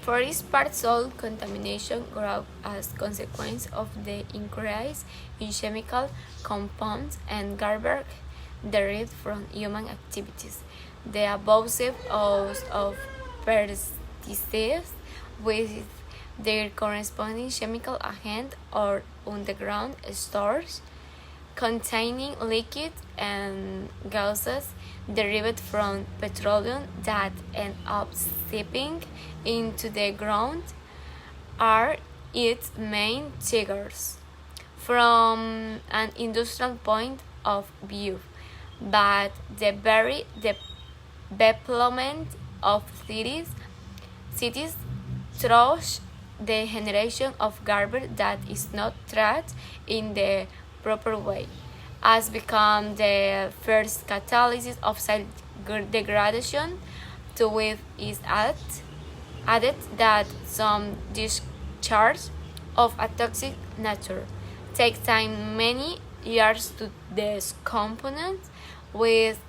Forest part soil contamination grows as consequence of the increase in chemical compounds and garbage derived from human activities. The abusive use of pesticides with their corresponding chemical agent or underground stores containing liquids and gases derived from petroleum that end up seeping into the ground are its main triggers. From an industrial point of view, but the very development of cities through the generation of garbage that is not treated in the proper way has become the first catalyst of cell degradation. To which is added that some discharge of a toxic nature takes time many years to decompose, with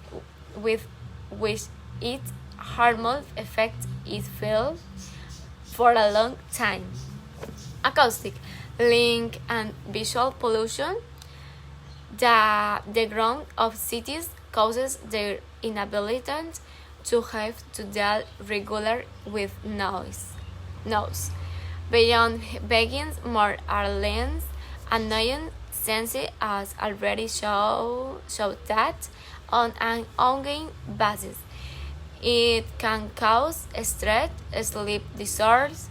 which its harmful effect is felt for a long time. Acoustic, link, and visual pollution. The ground of cities causes their inability to have to deal regular with noise. Beyond begins more or less annoying sense as already showed that on an ongoing basis. It can cause stress, sleep disorders,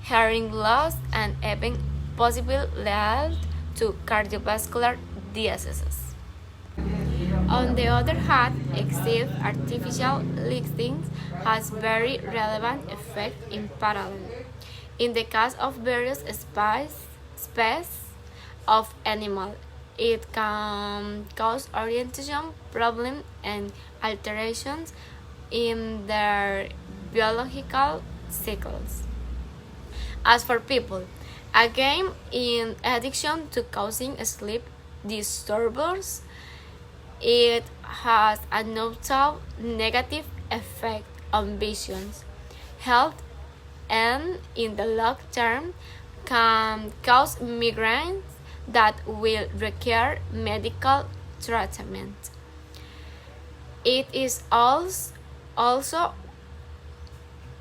hearing loss, and even possible lead to cardiovascular diseases. On the other hand, excessive artificial lifting has very relevant effect in parallel. In the case of various species of animals, it can cause orientation problems and alterations in their biological cycles. As for people, again, in addition to causing sleep disturbances, it has a notable negative effect on vision, health, and in the long term can cause migraines that will require medical treatment. It is also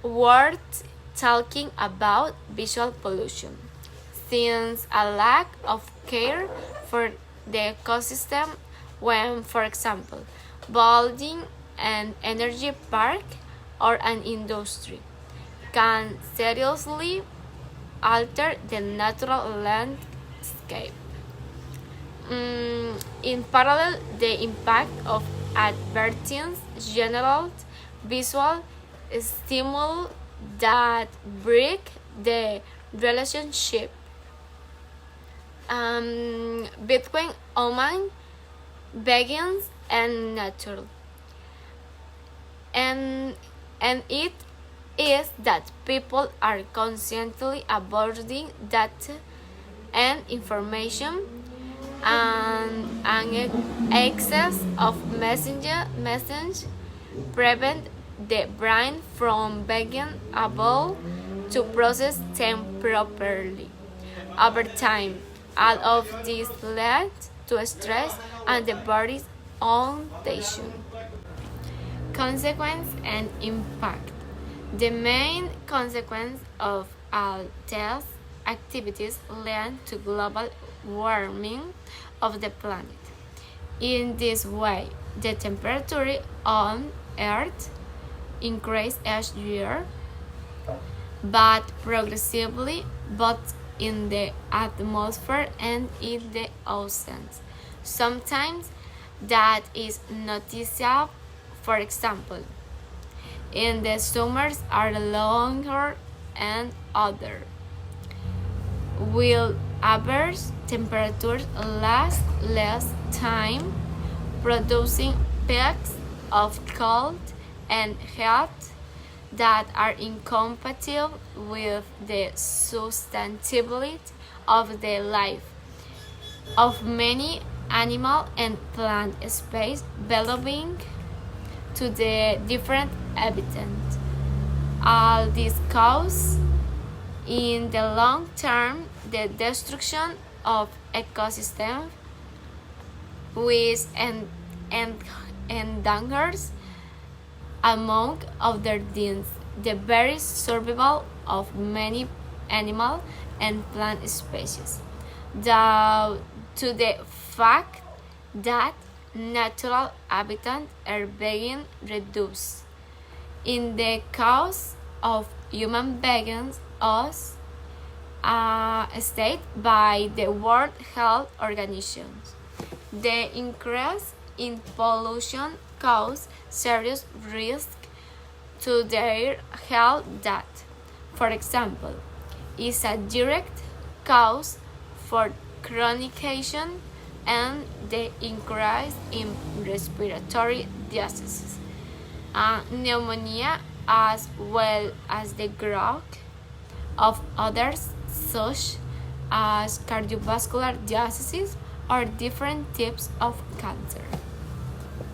worth talking about visual pollution, since a lack of care for the ecosystem when, for example, building an energy park or an industry can seriously alter the natural landscape. In parallel, the impact of advertising general visual stimuli that break the relationship between human beings and nature, and it is that people are constantly avoiding data and information, and an excess of message prevent the brain from being able to process them properly. Over time, all of this led to stress and the body's own tension. Consequence and impact. The main consequence of all these activities lead to global warming of the planet. In this way, the temperature on Earth increases each year, but progressively both in the atmosphere and in the oceans. Sometimes that is noticeable. For example, in the summers are longer and other will average temperatures last less time, producing peaks of cold and heat that are incompatible with the sustainability of the life of many animal and plant species belonging to the different habitats. All this cause, in the long term, the destruction of ecosystems, which endangers, among other things, the very survival of many animal and plant species, due to the fact that natural habitats are being reduced in the cause of human beings as stated by the World Health Organization. The increase in pollution causes serious risk to their health that, for example, is a direct cause for chronic condition and the increase in respiratory diseases, pneumonia, as well as the growth of others such as cardiovascular diseases or different types of cancer.